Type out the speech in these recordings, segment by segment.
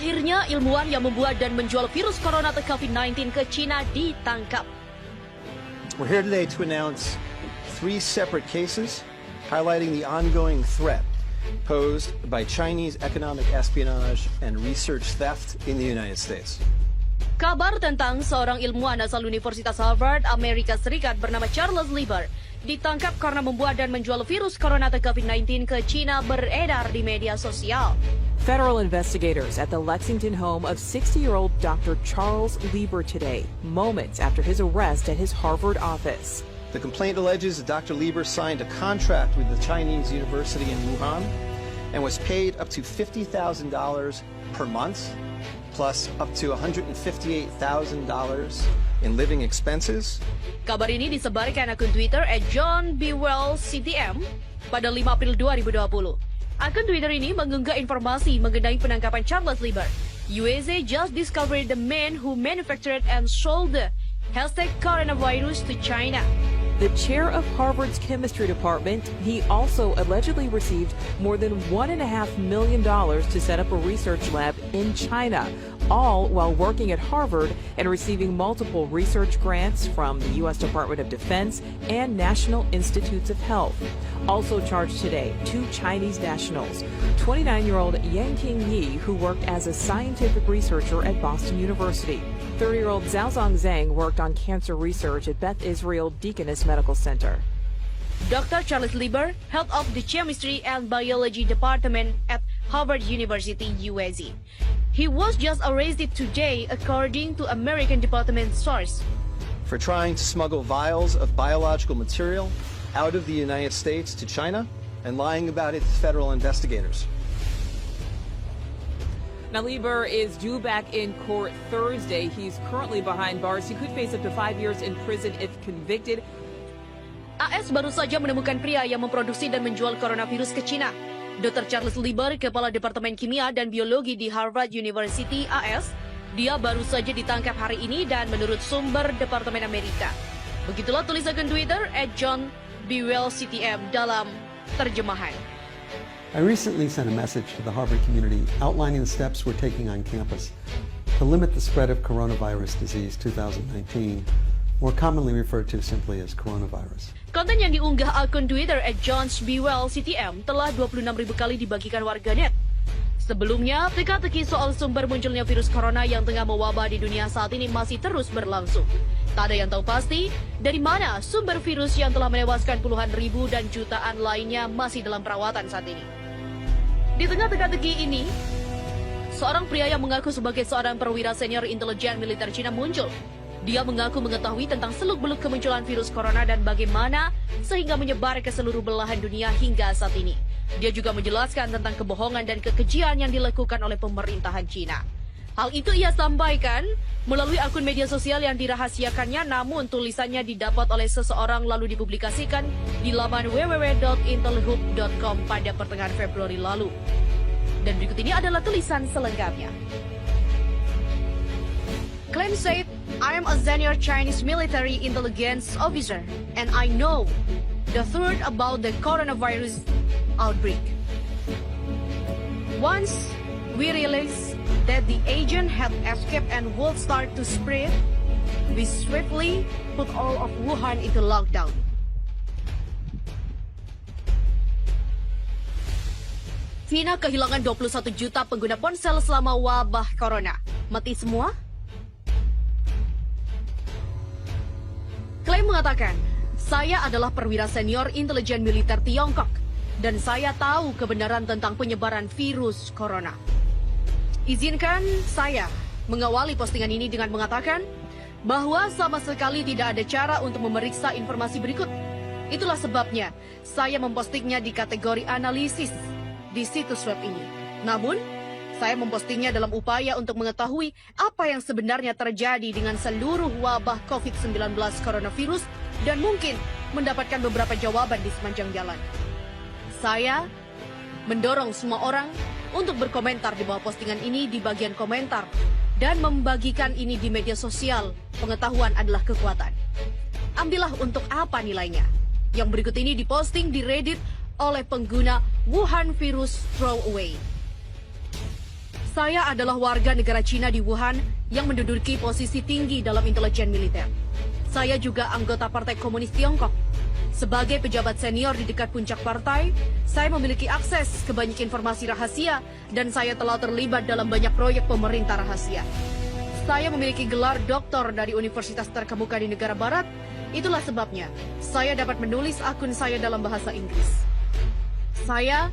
Akhirnya ilmuwan yang membuat dan menjual virus corona atau COVID-19 ke China ditangkap. We're here today to announce 3 separate cases highlighting the ongoing threat posed by Chinese economic espionage and research theft in the United States. Kabar tentang seorang ilmuwan asal Universitas Harvard, Amerika Serikat bernama Charles Lieber ditangkap karena membuat dan menjual virus corona atau COVID-19 ke China beredar di media sosial. Federal investigators at the Lexington home of 60-year-old Dr. Charles Lieber today, moments after his arrest at his Harvard office. The complaint alleges that Dr. Lieber signed a contract with the Chinese university in Wuhan and was paid up to $50,000 per month, plus up to $158,000 in living expenses. Kabar ini disebarkan akun Twitter @JohnBwellCTM pada 5 April 2020. Akun Twitter ini mengunggah informasi mengenai penangkapan Charles Lieber. USA just discovered the man who manufactured and sold the #coronavirus to China. The chair of Harvard's chemistry department, he also allegedly received more than $1.5 million to set up a research lab in China, all while working at Harvard and receiving multiple research grants from the U.S. Department of Defense and National Institutes of Health. Also charged today, 2 Chinese nationals, 29-year-old Yang King-yi, who worked as a scientific researcher at Boston University. 30-year-old Xiaozong Zhang worked on cancer research at Beth Israel Deaconess Medical Center. Dr. Charles Lieber, head of the Chemistry and Biology Department at Harvard University, USA. He was just arrested today, according to American Department source. For trying to smuggle vials of biological material out of the United States to China and lying about it to federal investigators. Now, Lieber is due back in court Thursday. He's currently behind bars. He could face up to 5 years in prison if convicted. AS baru saja menemukan pria yang memproduksi dan menjual coronavirus ke China. Dr. Charles Lieber, Kepala Departemen Kimia dan Biologi di Harvard University AS, dia baru saja ditangkap hari ini dan menurut sumber Departemen Amerika. Begitulah tulis akun Twitter @JohnBwellCTM dalam terjemahan. I recently sent a message to the Harvard community outlining the steps we're taking on campus to limit the spread of coronavirus disease 2019, more commonly referred to simply as coronavirus. Konten yang diunggah akun Twitter @JohnsBwellCTM telah 26.000 kali dibagikan warganet. Sebelumnya, teka-teki soal sumber munculnya virus corona yang tengah mewabah di dunia saat ini masih terus berlangsung. Tak ada yang tahu pasti dari mana sumber virus yang telah menewaskan puluhan ribu dan jutaan lainnya masih dalam perawatan saat ini. Di tengah teka-teki ini, seorang pria yang mengaku sebagai seorang perwira senior intelijen militer Cina muncul. Dia mengaku mengetahui tentang seluk-beluk kemunculan virus corona dan bagaimana sehingga menyebar ke seluruh belahan dunia hingga saat ini. Dia juga menjelaskan tentang kebohongan dan kekejian yang dilakukan oleh pemerintahan Cina. Hal itu ia sampaikan melalui akun media sosial yang dirahasiakannya, namun tulisannya didapat oleh seseorang lalu dipublikasikan di laman www.intelhub.com pada pertengahan Februari lalu. Dan berikut ini adalah tulisan selengkapnya. Claim said, I am a senior Chinese military intelligence officer and I know the truth about the coronavirus outbreak. Once we realized that the agent had escaped and would start to spread, we swiftly put all of Wuhan into lockdown. China kehilangan 21 juta pengguna ponsel selama wabah corona. Mati semua? Klaim mengatakan, saya adalah perwira senior intelijen militer Tiongkok dan saya tahu kebenaran tentang penyebaran virus corona. Izinkan saya mengawali postingan ini dengan mengatakan bahwa sama sekali tidak ada cara untuk memeriksa informasi berikut. Itulah sebabnya saya mempostingnya di kategori analisis di situs web ini. Namun, saya mempostingnya dalam upaya untuk mengetahui apa yang sebenarnya terjadi dengan seluruh wabah COVID-19 coronavirus dan mungkin mendapatkan beberapa jawaban di sepanjang jalan. Saya mendorong semua orang untuk berkomentar di bawah postingan ini di bagian komentar dan membagikan ini di media sosial. Pengetahuan adalah kekuatan. Ambillah untuk apa nilainya. Yang berikut ini diposting di Reddit oleh pengguna Wuhan Virus Throwaway. Saya adalah warga negara Cina di Wuhan yang menduduki posisi tinggi dalam intelijen militer. Saya juga anggota Partai Komunis Tiongkok. Sebagai pejabat senior di dekat puncak partai, saya memiliki akses ke banyak informasi rahasia dan saya telah terlibat dalam banyak proyek pemerintah rahasia. Saya memiliki gelar doktor dari universitas terkemuka di negara barat. Itulah sebabnya saya dapat menulis akun saya dalam bahasa Inggris. Saya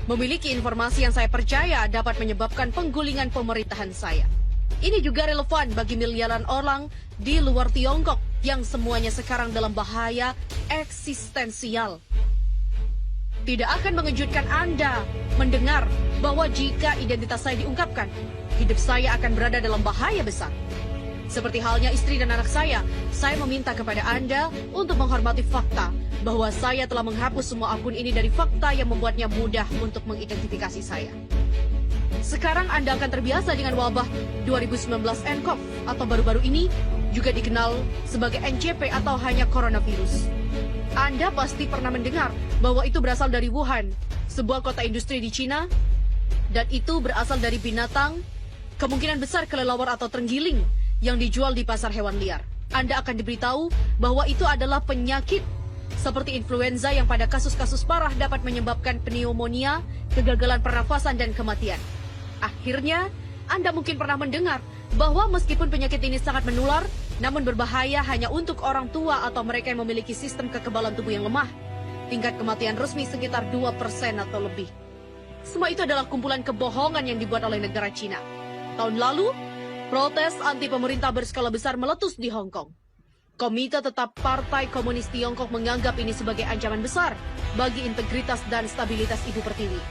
memiliki informasi yang saya percaya dapat menyebabkan penggulingan pemerintahan saya. Ini juga relevan bagi miliaran orang di luar Tiongkok yang semuanya sekarang dalam bahaya eksistensial. Tidak akan mengejutkan Anda mendengar bahwa jika identitas saya diungkapkan, hidup saya akan berada dalam bahaya besar. Seperti halnya istri dan anak saya meminta kepada Anda untuk menghormati fakta bahwa saya telah menghapus semua akun ini dari fakta yang membuatnya mudah untuk mengidentifikasi saya. Sekarang Anda akan terbiasa dengan wabah 2019 nCoV atau baru-baru ini juga dikenal sebagai NCP atau hanya coronavirus. Anda pasti pernah mendengar bahwa itu berasal dari Wuhan, sebuah kota industri di Cina, dan itu berasal dari binatang, kemungkinan besar kelelawar atau terenggiling yang dijual di pasar hewan liar. Anda akan diberitahu bahwa itu adalah penyakit seperti influenza yang pada kasus-kasus parah dapat menyebabkan pneumonia, kegagalan pernafasan, dan kematian. Akhirnya, Anda mungkin pernah mendengar bahwa meskipun penyakit ini sangat menular, namun berbahaya hanya untuk orang tua atau mereka yang memiliki sistem kekebalan tubuh yang lemah. Tingkat kematian resmi sekitar 2% atau lebih. Semua itu adalah kumpulan kebohongan yang dibuat oleh negara Cina. Tahun lalu, protes anti pemerintah berskala besar meletus di Hong Kong. Komite Tetap Partai Komunis Tiongkok menganggap ini sebagai ancaman besar bagi integritas dan stabilitas Ibu Pertiwi.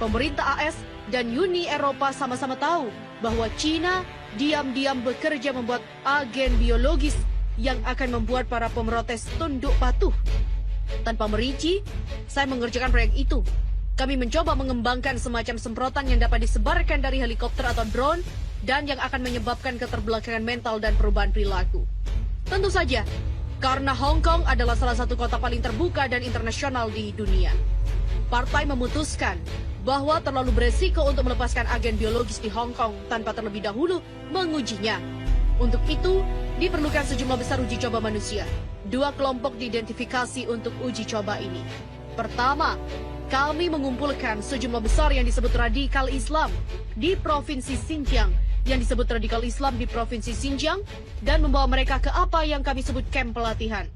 Pemerintah AS dan Uni Eropa sama-sama tahu bahwa Cina diam-diam bekerja membuat agen biologis yang akan membuat para pemrotes tunduk patuh. Tanpa merinci, saya mengerjakan proyek itu. Kami mencoba mengembangkan semacam semprotan yang dapat disebarkan dari helikopter atau drone dan yang akan menyebabkan keterbelakangan mental dan perubahan perilaku. Tentu saja, karena Hong Kong adalah salah satu kota paling terbuka dan internasional di dunia. Partai memutuskan bahwa terlalu beresiko untuk melepaskan agen biologis di Hong Kong tanpa terlebih dahulu mengujinya. Untuk itu, diperlukan sejumlah besar uji coba manusia. 2 kelompok diidentifikasi untuk uji coba ini. Pertama, kami mengumpulkan sejumlah besar yang disebut radikal Islam di Provinsi Xinjiang, yang disebut radikal Islam di Provinsi Xinjiang, dan membawa mereka ke apa yang kami sebut kamp pelatihan.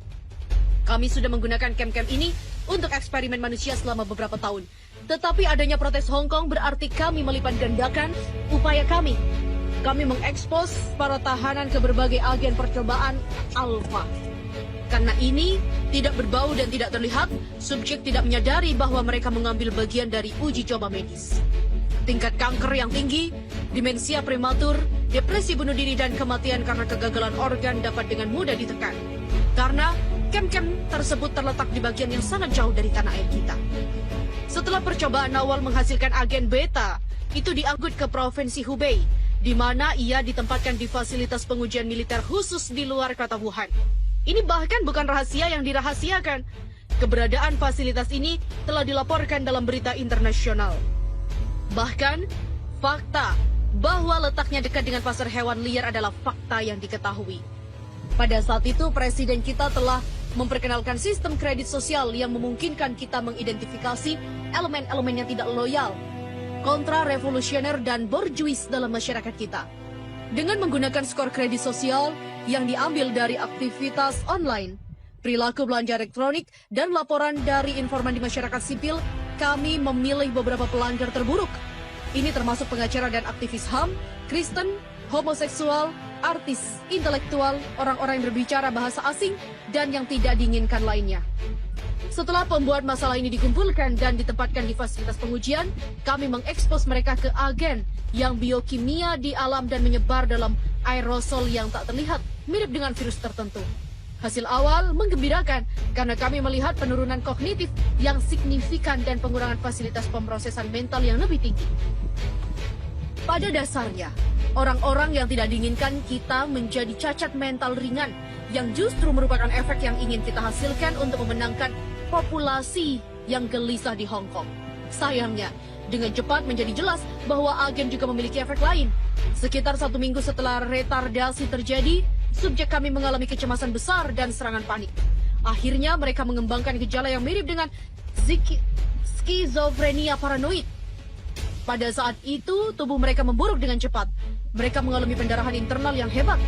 Kami sudah menggunakan kamp-kamp ini untuk eksperimen manusia selama beberapa tahun. Tetapi adanya protes Hong Kong berarti kami melipat gandakan upaya kami. Kami mengekspos para tahanan ke berbagai agen percobaan alfa. Karena ini tidak berbau dan tidak terlihat, subjek tidak menyadari bahwa mereka mengambil bagian dari uji coba medis. Tingkat kanker yang tinggi, demensia prematur, depresi bunuh diri, dan kematian karena kegagalan organ dapat dengan mudah ditekan. Karena kamp-kamp tersebut terletak di bagian yang sangat jauh dari tanah air kita. Setelah percobaan awal menghasilkan agen beta, itu diangkut ke Provinsi Hubei, di mana ia ditempatkan di fasilitas pengujian militer khusus di luar kota Wuhan. Ini bahkan bukan rahasia yang dirahasiakan. Keberadaan fasilitas ini telah dilaporkan dalam berita internasional. Bahkan, fakta bahwa letaknya dekat dengan pasar hewan liar adalah fakta yang diketahui. Pada saat itu, Presiden kita telah memperkenalkan sistem kredit sosial yang memungkinkan kita mengidentifikasi elemen-elemen yang tidak loyal, kontra-revolusioner, dan borjuis dalam masyarakat kita. Dengan menggunakan skor kredit sosial yang diambil dari aktivitas online, perilaku belanja elektronik, dan laporan dari informan di masyarakat sipil, kami memilih beberapa pelanggar terburuk. Ini termasuk pengacara dan aktivis HAM, Kristen, homoseksual, artis, intelektual, orang-orang yang berbicara bahasa asing, dan yang tidak diinginkan lainnya. Setelah pembuat masalah ini dikumpulkan dan ditempatkan di fasilitas pengujian, kami mengekspos mereka ke agen yang biokimia di alam dan menyebar dalam aerosol yang tak terlihat, mirip dengan virus tertentu. Hasil awal menggembirakan karena kami melihat penurunan kognitif yang signifikan dan pengurangan fasilitas pemrosesan mental yang lebih tinggi. Pada dasarnya, orang-orang yang tidak diinginkan kita menjadi cacat mental ringan yang justru merupakan efek yang ingin kita hasilkan untuk memenangkan populasi yang gelisah di Hong Kong. Sayangnya, Dengan cepat menjadi jelas bahwa agen juga memiliki efek lain. Sekitar 1 minggu setelah retardasi terjadi, subjek kami mengalami kecemasan besar dan serangan panik. Akhirnya mereka mengembangkan gejala yang mirip dengan skizofrenia paranoid. Pada saat itu, tubuh mereka memburuk dengan cepat. Mereka mengalami pendarahan internal yang hebat.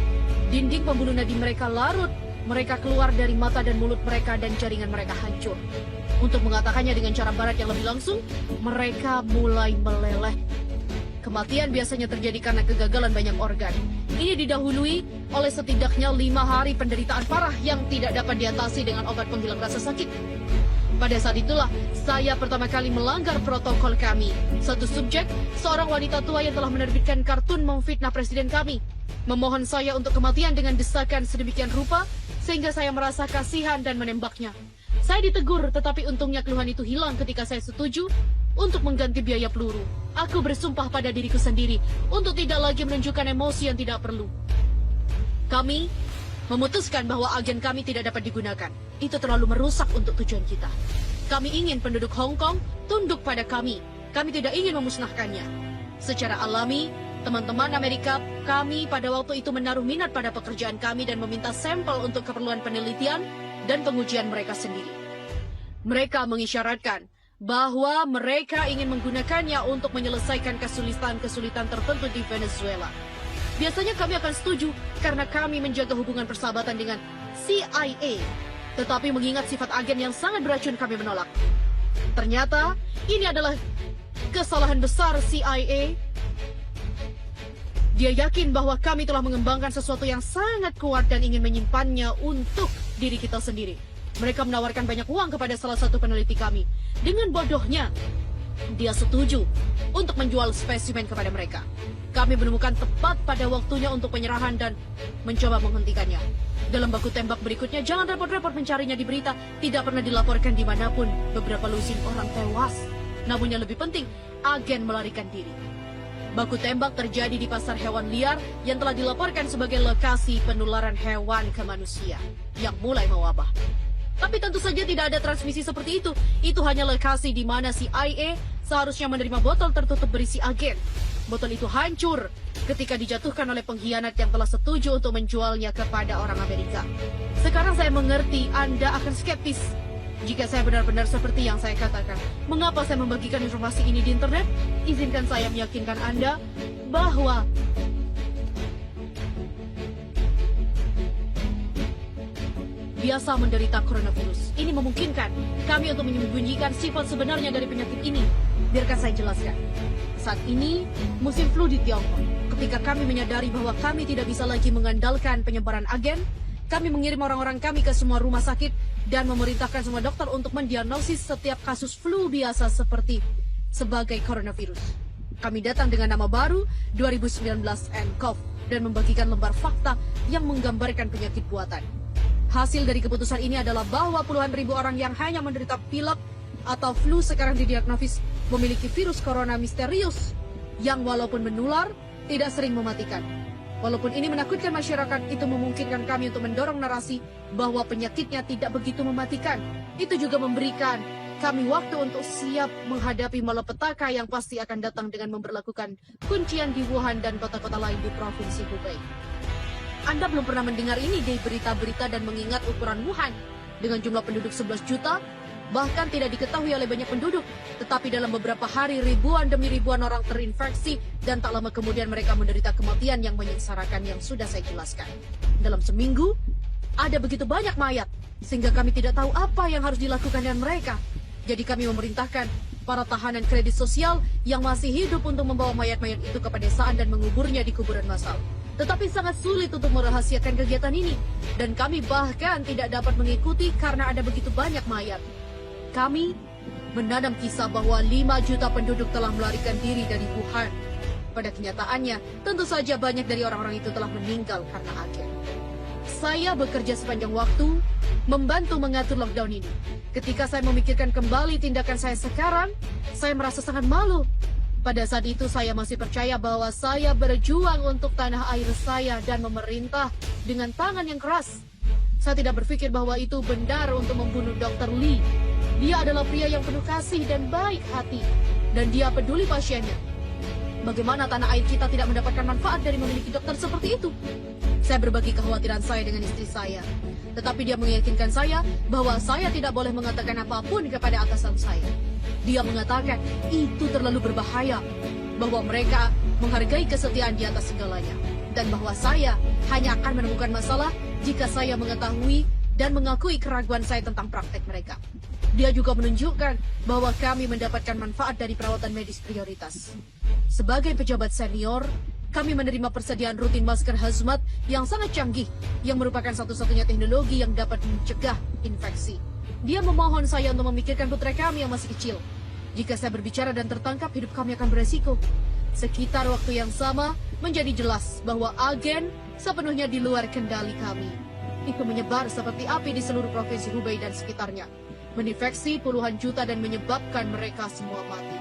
Dinding pembuluh nadi mereka larut. Mereka keluar dari mata dan mulut mereka dan jaringan mereka hancur. Untuk mengatakannya dengan cara barat yang lebih langsung, mereka mulai meleleh. Kematian biasanya terjadi karena kegagalan banyak organ. Ini didahului oleh setidaknya 5 hari penderitaan parah yang tidak dapat diatasi dengan obat penghilang rasa sakit. Pada saat itulah, saya pertama kali melanggar protokol kami. Satu subjek, seorang wanita tua yang telah menerbitkan kartun memfitnah presiden kami, memohon saya untuk kematian dengan desakan sedemikian rupa, sehingga saya merasa kasihan dan menembaknya. Saya ditegur, tetapi untungnya keluhan itu hilang ketika saya setuju untuk mengganti biaya peluru. Aku bersumpah pada diriku sendiri untuk tidak lagi menunjukkan emosi yang tidak perlu. Kami memutuskan bahwa agen kami tidak dapat digunakan. Itu terlalu merusak untuk tujuan kita. Kami ingin penduduk Hong Kong tunduk pada kami. Kami tidak ingin memusnahkannya. Secara alami, teman-teman Amerika kami pada waktu itu menaruh minat pada pekerjaan kami dan meminta sampel untuk keperluan penelitian dan pengujian mereka sendiri. Mereka mengisyaratkan bahwa mereka ingin menggunakannya untuk menyelesaikan kesulitan-kesulitan tertentu di Venezuela. Biasanya kami akan setuju karena kami menjaga hubungan persahabatan dengan CIA. Tetapi mengingat sifat agen yang sangat beracun, kami menolak. Ternyata ini adalah kesalahan besar CIA. Dia yakin bahwa kami telah mengembangkan sesuatu yang sangat kuat dan ingin menyimpannya untuk diri kita sendiri. Mereka menawarkan banyak uang kepada salah satu peneliti kami. Dengan bodohnya, dia setuju untuk menjual spesimen kepada mereka. Kami menemukan tepat pada waktunya untuk penyerahan dan mencoba menghentikannya. Dalam baku tembak berikutnya, jangan repot-repot mencarinya di berita. Tidak pernah dilaporkan dimanapun. Beberapa lusin orang tewas. Namun yang lebih penting, agen melarikan diri. Baku tembak terjadi di pasar hewan liar yang telah dilaporkan sebagai lokasi penularan hewan ke manusia yang mulai mewabah. Tapi tentu saja tidak ada transmisi seperti itu. Itu hanya lokasi di mana CIA seharusnya menerima botol tertutup berisi agen. Botol itu hancur ketika dijatuhkan oleh pengkhianat yang telah setuju untuk menjualnya kepada orang Amerika. Sekarang saya mengerti Anda akan skeptis jika saya benar-benar seperti yang saya katakan. Mengapa saya membagikan informasi ini di internet? Izinkan saya meyakinkan Anda bahwa biasa menderita coronavirus. Ini memungkinkan kami untuk menyembunyikan sifat sebenarnya dari penyakit ini. Biarkan saya jelaskan. Saat ini, musim flu di Tiongkok. Ketika kami menyadari bahwa kami tidak bisa lagi mengandalkan penyebaran agen, kami mengirim orang-orang kami ke semua rumah sakit dan memerintahkan semua dokter untuk mendiagnosis setiap kasus flu biasa sebagai coronavirus. Kami datang dengan nama baru 2019 nCoV dan membagikan lembar fakta yang menggambarkan penyakit buatan. Hasil dari keputusan ini adalah bahwa puluhan ribu orang yang hanya menderita pilek atau flu sekarang didiagnosis memiliki virus corona misterius yang walaupun menular, tidak sering mematikan. Walaupun ini menakutkan masyarakat, itu memungkinkan kami untuk mendorong narasi bahwa penyakitnya tidak begitu mematikan. Itu juga memberikan kami waktu untuk siap menghadapi malapetaka yang pasti akan datang dengan memberlakukan kuncian di Wuhan dan kota-kota lain di Provinsi Hubei. Anda belum pernah mendengar ini di berita-berita dan mengingat ukuran Wuhan dengan jumlah penduduk 11 juta, bahkan tidak diketahui oleh banyak penduduk. Tetapi dalam beberapa hari, ribuan demi ribuan orang terinfeksi dan tak lama kemudian mereka menderita kematian yang menyengsarakan yang sudah saya jelaskan. Dalam seminggu, ada begitu banyak mayat, sehingga kami tidak tahu apa yang harus dilakukan dengan mereka. Jadi kami memerintahkan para tahanan kredit sosial yang masih hidup untuk membawa mayat-mayat itu ke pedesaan dan menguburnya di kuburan massal. Tetapi sangat sulit untuk merahasiakan kegiatan ini. Dan kami bahkan tidak dapat mengikuti karena ada begitu banyak mayat. Kami menanam kisah bahwa 5 juta penduduk telah melarikan diri dari Wuhan. Pada kenyataannya, tentu saja banyak dari orang-orang itu telah meninggal karena agen. Saya bekerja sepanjang waktu, membantu mengatur lockdown ini. Ketika saya memikirkan kembali tindakan saya sekarang, saya merasa sangat malu. Pada saat itu saya masih percaya bahwa saya berjuang untuk tanah air saya dan memerintah dengan tangan yang keras. Saya tidak berpikir bahwa itu benar untuk membunuh Dr. Lee. Dia adalah pria yang penuh kasih dan baik hati. dan dia peduli pasiennya. Bagaimana tanah air kita tidak mendapatkan manfaat dari memiliki dokter seperti itu? Saya berbagi kekhawatiran saya dengan istri saya. Tetapi dia meyakinkan saya bahwa saya tidak boleh mengatakan apapun kepada atasan saya. Dia mengatakan itu terlalu berbahaya, bahwa mereka menghargai kesetiaan di atas segalanya, dan bahwa saya hanya akan menemukan masalah jika saya mengetahui dan mengakui keraguan saya tentang praktek mereka. Dia juga menunjukkan bahwa kami mendapatkan manfaat dari perawatan medis prioritas. Sebagai pejabat senior, kami menerima persediaan rutin masker hazmat yang sangat canggih, yang merupakan satu-satunya teknologi yang dapat mencegah infeksi. Dia memohon saya untuk memikirkan putra kami yang masih kecil. Jika saya berbicara dan tertangkap, hidup kami akan beresiko. Sekitar waktu yang sama, menjadi jelas bahwa agen sepenuhnya di luar kendali kami. Itu menyebar seperti api di seluruh provinsi Hubei dan sekitarnya, menginfeksi puluhan juta dan menyebabkan mereka semua mati.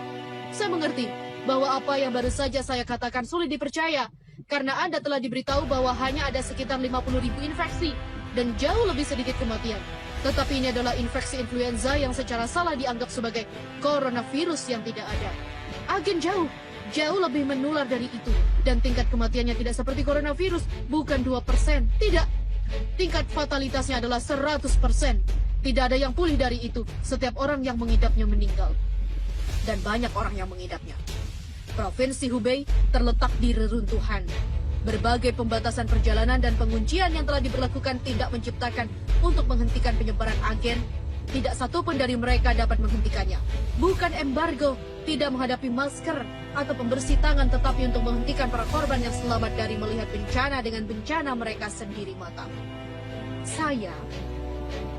Saya mengerti bahwa apa yang baru saja saya katakan sulit dipercaya, karena Anda telah diberitahu bahwa hanya ada sekitar 50.000 infeksi dan jauh lebih sedikit kematian. Tetapi ini adalah infeksi influenza yang secara salah dianggap sebagai coronavirus yang tidak ada. Agen jauh lebih menular dari itu, dan tingkat kematiannya tidak seperti coronavirus, bukan 2%, tidak. Tingkat fatalitasnya adalah 100%. Tidak ada yang pulih dari itu. Setiap orang yang mengidapnya meninggal. Dan banyak orang yang mengidapnya. Provinsi Hubei terletak di reruntuhan. Berbagai pembatasan perjalanan dan penguncian yang telah diberlakukan tidak menciptakan untuk menghentikan penyebaran agen. Tidak satu pun dari mereka dapat menghentikannya. Bukan embargo, tidak menghadapi masker atau pembersih tangan, tetapi untuk menghentikan para korban yang selamat dari melihat bencana dengan bencana mereka sendiri mata. Saya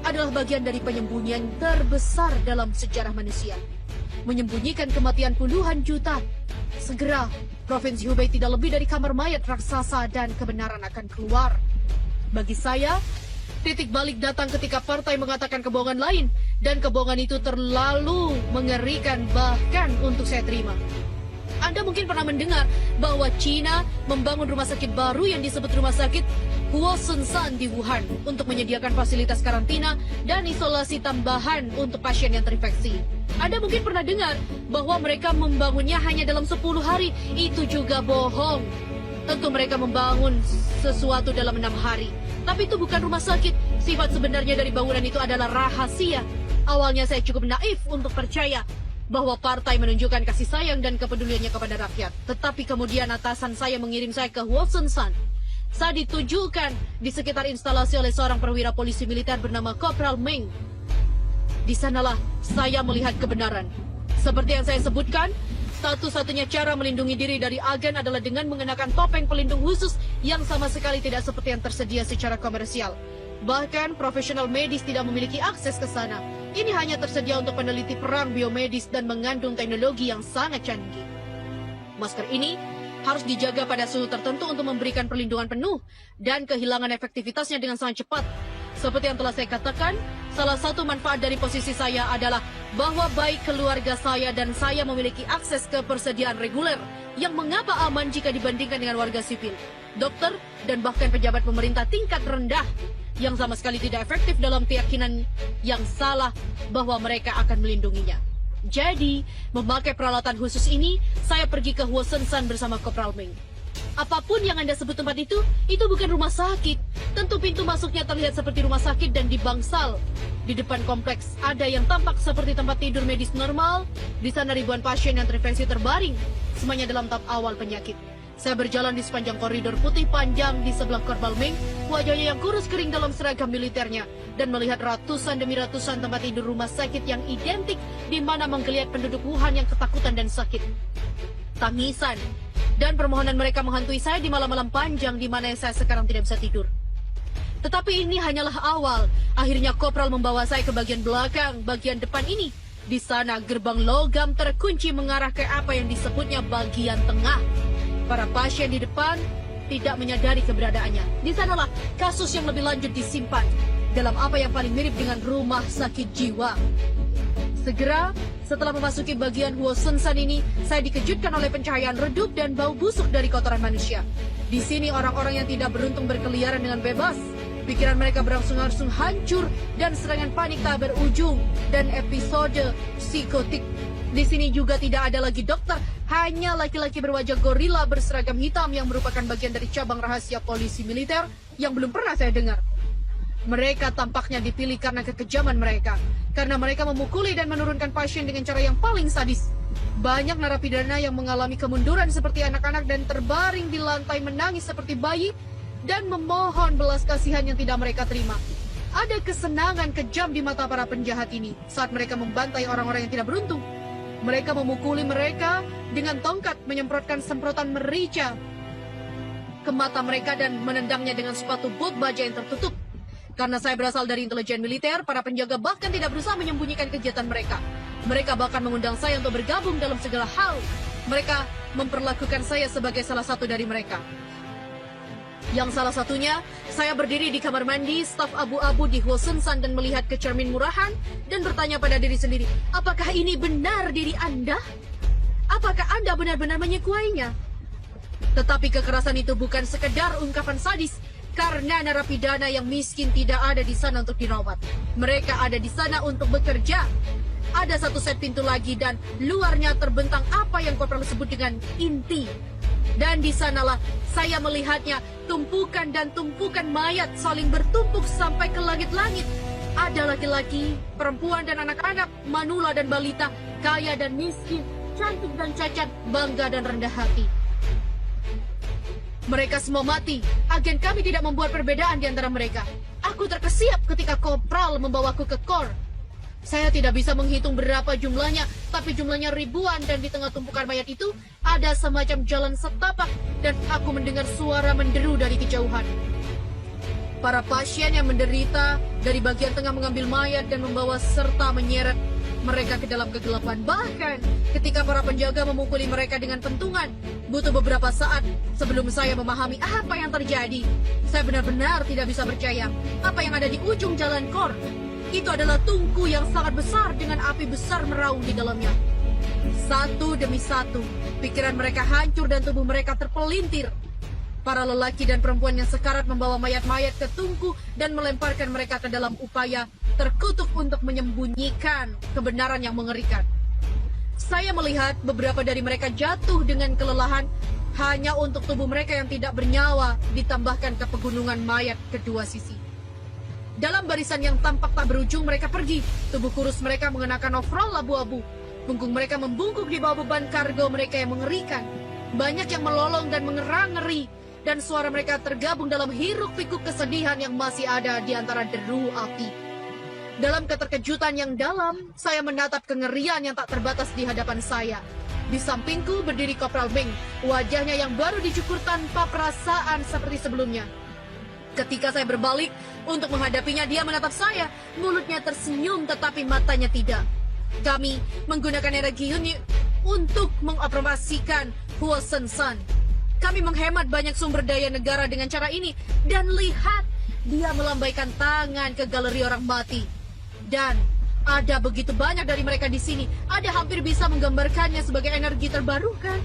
adalah bagian dari penyembunyian terbesar dalam sejarah manusia. Menyembunyikan kematian puluhan juta. Segera, Provinsi Hubei tidak lebih dari kamar mayat raksasa dan kebenaran akan keluar. Bagi saya, titik balik datang ketika partai mengatakan kebohongan lain, dan kebohongan itu terlalu mengerikan bahkan untuk saya terima. Anda mungkin pernah mendengar bahwa China membangun rumah sakit baru yang disebut Rumah Sakit Huoshenshan di Wuhan untuk menyediakan fasilitas karantina dan isolasi tambahan untuk pasien yang terinfeksi. Anda mungkin pernah dengar bahwa mereka membangunnya hanya dalam 10 hari. Itu juga bohong. Tentu mereka membangun sesuatu dalam 6 hari. Tapi itu bukan rumah sakit. Sifat sebenarnya dari bangunan itu adalah rahasia. Awalnya saya cukup naif untuk percaya bahwa partai menunjukkan kasih sayang dan kepeduliannya kepada rakyat. Tetapi kemudian atasan saya mengirim saya ke Huoshenshan. Saya ditujukan di sekitar instalasi oleh seorang perwira polisi militer bernama Kopral Meng. Di sanalah saya melihat kebenaran. Seperti yang saya sebutkan, satu-satunya cara melindungi diri dari agen adalah dengan mengenakan topeng pelindung khusus yang sama sekali tidak seperti yang tersedia secara komersial. Bahkan profesional medis tidak memiliki akses ke sana. Ini hanya tersedia untuk peneliti perang biomedis dan mengandung teknologi yang sangat canggih. Masker ini harus dijaga pada suhu tertentu untuk memberikan perlindungan penuh dan kehilangan efektivitasnya dengan sangat cepat. Seperti yang telah saya katakan, salah satu manfaat dari posisi saya adalah bahwa baik keluarga saya dan saya memiliki akses ke persediaan reguler yang mengapa aman jika dibandingkan dengan warga sipil, dokter, dan bahkan pejabat pemerintah tingkat rendah yang sama sekali tidak efektif dalam keyakinan yang salah bahwa mereka akan melindunginya. Jadi, memakai peralatan khusus ini, saya pergi ke Huoshenshan bersama Kopral Meng. Apapun yang Anda sebut tempat itu bukan rumah sakit. Tentu pintu masuknya terlihat seperti rumah sakit dan di bangsal. Di depan kompleks ada yang tampak seperti tempat tidur medis normal. Di sana ribuan pasien yang terinfeksi terbaring, semuanya dalam tahap awal penyakit. Saya berjalan di sepanjang koridor putih panjang di sebelah Kopral Meng, wajahnya yang kurus kering dalam seragam militernya, dan melihat ratusan demi ratusan tempat tidur rumah sakit yang identik di mana menggeliat penduduk Wuhan yang ketakutan dan sakit. Tangisan dan permohonan mereka menghantui saya di malam-malam panjang di mana saya sekarang tidak bisa tidur. Tetapi ini hanyalah awal. Akhirnya Kopral membawa saya ke bagian belakang, bagian depan ini. Di sana gerbang logam terkunci mengarah ke apa yang disebutnya bagian tengah. Para pasien di depan tidak menyadari keberadaannya. Di sanalah kasus yang lebih lanjut disimpan dalam apa yang paling mirip dengan rumah sakit jiwa. Segera setelah memasuki bagian Huoshenshan ini, saya dikejutkan oleh pencahayaan redup dan bau busuk dari kotoran manusia. Di sini orang-orang yang tidak beruntung berkeliaran dengan bebas. Pikiran mereka berangsur-angsung hancur dan serangan panik tak berujung dan episode psikotik Di sini juga tidak ada lagi dokter, hanya laki-laki berwajah gorila berseragam hitam yang merupakan bagian dari cabang rahasia polisi militer yang belum pernah saya dengar. Mereka tampaknya dipilih karena kekejaman mereka, karena mereka memukuli dan menurunkan pasien dengan cara yang paling sadis. Banyak narapidana yang mengalami kemunduran seperti anak-anak dan terbaring di lantai menangis seperti bayi dan memohon belas kasihan yang tidak mereka terima. Ada kesenangan kejam di mata para penjahat ini saat mereka membantai orang-orang yang tidak beruntung. Mereka memukuli mereka dengan tongkat, menyemprotkan semprotan merica ke mata mereka dan menendangnya dengan sepatu bot baja yang tertutup. Karena saya berasal dari intelijen militer, para penjaga bahkan tidak berusaha menyembunyikan kegiatan mereka. Mereka bahkan mengundang saya untuk bergabung dalam segala hal. Mereka memperlakukan saya sebagai salah satu dari mereka. Yang salah satunya, saya berdiri di kamar mandi staf abu-abu di Hwaseonsan dan melihat ke cermin murahan dan bertanya pada diri sendiri, apakah ini benar diri Anda? Apakah Anda benar-benar menyukainya? Tetapi kekerasan itu bukan sekedar ungkapan sadis, karena narapidana yang miskin tidak ada di sana untuk dirawat. Mereka ada di sana untuk bekerja. Ada satu set pintu lagi dan luarnya terbentang apa yang Kopral sebut dengan inti. Dan di sanalah saya melihatnya, tumpukan dan tumpukan mayat saling bertumpuk sampai ke langit-langit. Ada laki-laki, perempuan dan anak-anak, manula dan balita, kaya dan miskin, cantik dan cacat, bangga dan rendah hati. Mereka semua mati. Agen kami tidak membuat perbedaan di antara mereka. Aku terkesiap ketika Kopral membawaku ke KOR. Saya tidak bisa menghitung berapa jumlahnya, tapi jumlahnya ribuan dan di tengah tumpukan mayat itu ada semacam jalan setapak dan aku mendengar suara menderu dari kejauhan. Para pasien yang menderita dari bagian tengah mengambil mayat dan membawa serta menyeret mereka ke dalam kegelapan. Bahkan ketika para penjaga memukuli mereka dengan pentungan, butuh beberapa saat sebelum saya memahami apa yang terjadi. Saya benar-benar tidak bisa percaya apa yang ada di ujung jalan KOR. Itu adalah tungku yang sangat besar dengan api besar meraung di dalamnya. Satu demi satu, pikiran mereka hancur dan tubuh mereka terpelintir. Para lelaki dan perempuan yang sekarat membawa mayat-mayat ke tungku dan melemparkan mereka ke dalam upaya terkutuk untuk menyembunyikan kebenaran yang mengerikan. Saya melihat beberapa dari mereka jatuh dengan kelelahan hanya untuk tubuh mereka yang tidak bernyawa ditambahkan ke pegunungan mayat kedua sisi. Dalam barisan yang tampak tak berujung mereka pergi. Tubuh kurus mereka mengenakan overall abu-abu. Punggung mereka membungkuk di bawah beban kargo mereka yang mengerikan. Banyak yang melolong dan mengerang-ngeri. Dan suara mereka tergabung dalam hiruk-pikuk kesedihan yang masih ada di antara deru api. Dalam keterkejutan yang dalam, saya menatap kengerian yang tak terbatas di hadapan saya. Di sampingku berdiri Kopral Meng, wajahnya yang baru dicukur tanpa perasaan seperti sebelumnya. Ketika saya berbalik untuk menghadapinya, dia menatap saya. Mulutnya tersenyum tetapi matanya tidak. Kami menggunakan energi unit untuk mengoperasikan Hwaseonsan. Kami menghemat banyak sumber daya negara dengan cara ini. Dan lihat, dia melambaikan tangan ke galeri orang mati. Dan ada begitu banyak dari mereka di sini. Ada hampir bisa menggambarkannya sebagai energi terbarukan.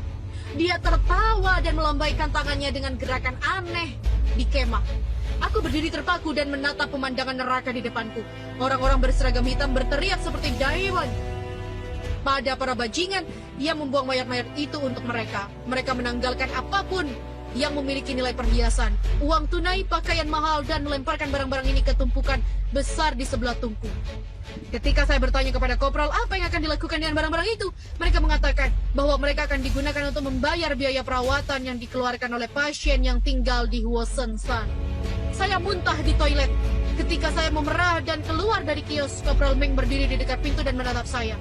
Dia tertawa dan melambaikan tangannya dengan gerakan aneh di kemah. Aku berdiri terpaku dan menatap pemandangan neraka di depanku. Orang-orang berseragam hitam berteriak seperti Daewon. Pada para bajingan yang membuang mayat-mayat itu untuk mereka. Mereka menanggalkan apapun yang memiliki nilai perhiasan, uang tunai, pakaian mahal, dan melemparkan barang-barang ini ke tumpukan besar di sebelah tungku. Ketika saya bertanya kepada Kopral apa yang akan dilakukan dengan barang-barang itu, mereka mengatakan bahwa mereka akan digunakan untuk membayar biaya perawatan yang dikeluarkan oleh pasien yang tinggal di Hwaseonsan. Saya muntah di toilet. Ketika saya memerah dan keluar dari kios, Kopral Meng berdiri di dekat pintu dan menatap saya.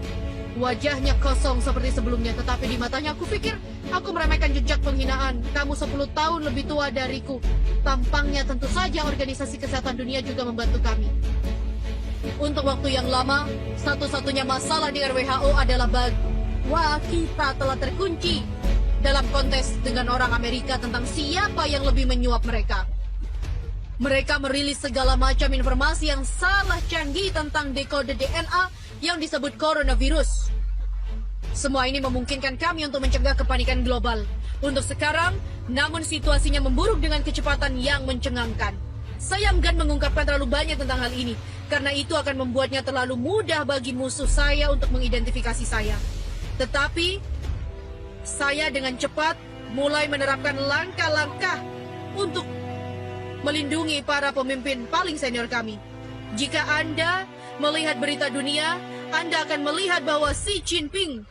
Wajahnya kosong seperti sebelumnya, tetapi di matanya aku pikir aku meremehkan jejak penghinaan. Kamu 10 tahun lebih tua dariku. Tampangnya tentu saja organisasi kesehatan dunia juga membantu kami. Untuk waktu yang lama, satu-satunya masalah dengan WHO adalah bahwa kita telah terkunci dalam kontes dengan orang Amerika tentang siapa yang lebih menyuap mereka. Mereka merilis segala macam informasi yang salah canggih tentang dekode DNA yang disebut coronavirus. Semua ini memungkinkan kami untuk mencegah kepanikan global. Untuk sekarang, namun situasinya memburuk dengan kecepatan yang mencengangkan. Saya enggan mengungkapkan terlalu banyak tentang hal ini, karena itu akan membuatnya terlalu mudah bagi musuh saya untuk mengidentifikasi saya. Tetapi saya dengan cepat mulai menerapkan langkah-langkah untuk melindungi para pemimpin paling senior kami. Jika Anda melihat berita dunia, Anda akan melihat bahwa Xi Jinping,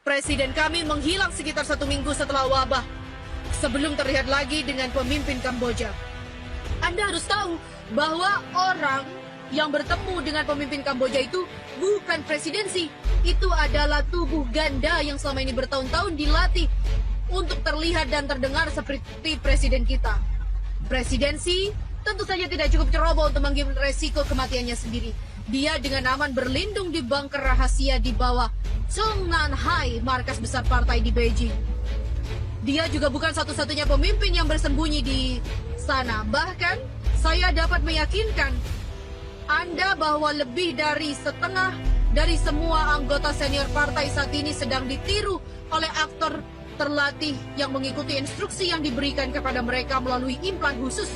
presiden kami, menghilang sekitar 1 minggu setelah wabah, sebelum terlihat lagi dengan pemimpin Kamboja. Anda harus tahu bahwa orang yang bertemu dengan pemimpin Kamboja itu bukan presidensi. Itu adalah tubuh ganda yang selama ini bertahun-tahun dilatih untuk terlihat dan terdengar seperti presiden kita. Presidensi tentu saja tidak cukup ceroboh untuk mengambil resiko kematiannya sendiri. Dia dengan aman berlindung di bunker rahasia di bawah Zhongnanhai, markas besar partai di Beijing. Dia juga bukan satu-satunya pemimpin yang bersembunyi di sana. Bahkan saya dapat meyakinkan Anda bahwa lebih dari setengah dari semua anggota senior partai saat ini sedang ditiru oleh aktor terlatih yang mengikuti instruksi yang diberikan kepada mereka melalui implan khusus.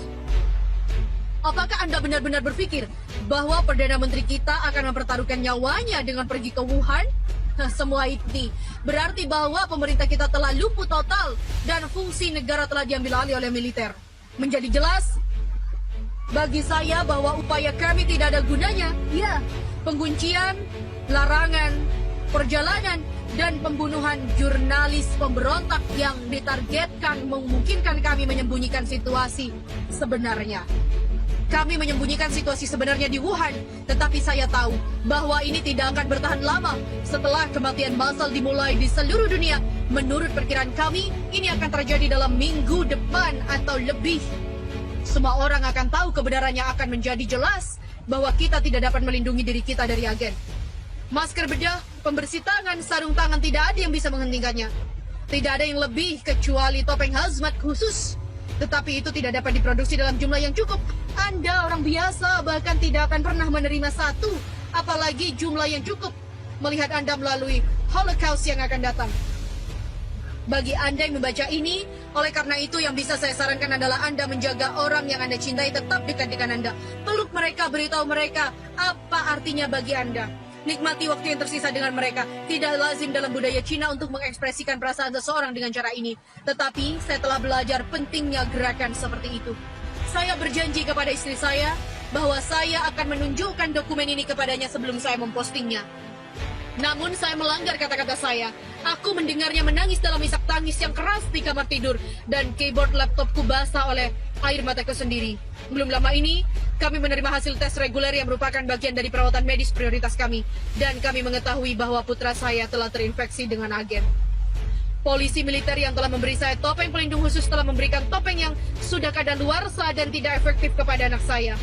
Apakah Anda benar-benar berpikir bahwa Perdana Menteri kita akan mempertaruhkan nyawanya dengan pergi ke Wuhan? Semua ini berarti bahwa pemerintah kita telah lumpuh total dan fungsi negara telah diambil alih oleh militer. Menjadi jelas bagi saya bahwa upaya kami tidak ada gunanya. Ya, penguncian, larangan, perjalanan, dan pembunuhan jurnalis pemberontak yang ditargetkan memungkinkan kami menyembunyikan situasi sebenarnya. Kami menyembunyikan situasi sebenarnya di Wuhan, tetapi saya tahu bahwa ini tidak akan bertahan lama. Setelah kematian massal dimulai di seluruh dunia, menurut perkiraan kami, ini akan terjadi dalam minggu depan atau lebih. Semua orang akan tahu kebenarannya akan menjadi jelas bahwa kita tidak dapat melindungi diri kita dari agen. Masker bedah, pembersih tangan, sarung tangan, tidak ada yang bisa menghentikannya. Tidak ada yang lebih kecuali topeng hazmat khusus. Tetapi itu tidak dapat diproduksi dalam jumlah yang cukup. Anda orang biasa bahkan tidak akan pernah menerima satu, apalagi jumlah yang cukup, melihat Anda melalui Holocaust yang akan datang. Bagi Anda yang membaca ini, oleh karena itu yang bisa saya sarankan adalah Anda menjaga orang yang Anda cintai tetap dekat dengan Anda. Peluk mereka, beritahu mereka apa artinya bagi Anda. Nikmati waktu yang tersisa dengan mereka. Tidak lazim dalam budaya Cina untuk mengekspresikan perasaan seseorang dengan cara ini. Tetapi saya telah belajar pentingnya gerakan seperti itu. Saya berjanji kepada istri saya bahwa saya akan menunjukkan dokumen ini kepadanya sebelum saya mempostingnya. Namun saya melanggar kata-kata saya. Aku mendengarnya menangis dalam isak tangis yang keras di kamar tidur dan keyboard laptopku basah oleh air mataku sendiri. Belum lama ini, kami menerima hasil tes reguler yang merupakan bagian dari perawatan medis prioritas kami. Dan kami mengetahui bahwa putra saya telah terinfeksi dengan agen. Polisi militer yang telah memberi saya topeng pelindung khusus telah memberikan topeng yang sudah kadaluarsa dan tidak efektif kepada anak saya.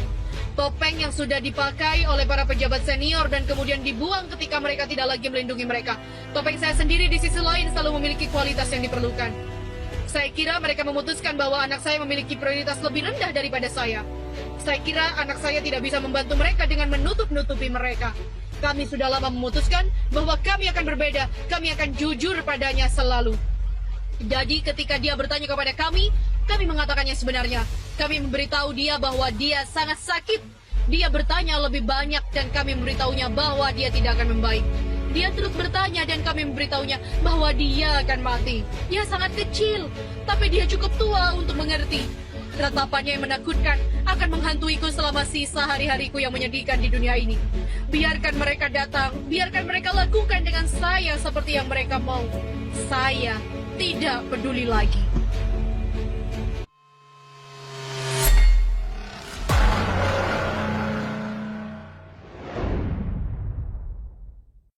Topeng yang sudah dipakai oleh para pejabat senior dan kemudian dibuang ketika mereka tidak lagi melindungi mereka. Topeng saya sendiri di sisi lain selalu memiliki kualitas yang diperlukan. Saya kira mereka memutuskan bahwa anak saya memiliki prioritas lebih rendah daripada saya. Saya kira anak saya tidak bisa membantu mereka dengan menutup-nutupi mereka. Kami sudah lama memutuskan bahwa kami akan berbeda. Kami akan jujur padanya selalu. Jadi ketika dia bertanya kepada kami mengatakannya sebenarnya. Kami memberitahu dia bahwa dia sangat sakit. Dia bertanya lebih banyak dan kami memberitahunya bahwa dia tidak akan membaik. Dia terus bertanya dan kami memberitahunya bahwa dia akan mati. Dia sangat kecil, tapi dia cukup tua untuk mengerti. Ratapannya yang menakutkan akan menghantuiku selama sisa hari-hariku yang menyedihkan di dunia ini. Biarkan mereka datang, biarkan mereka lakukan dengan saya seperti yang mereka mau. Saya tidak peduli lagi.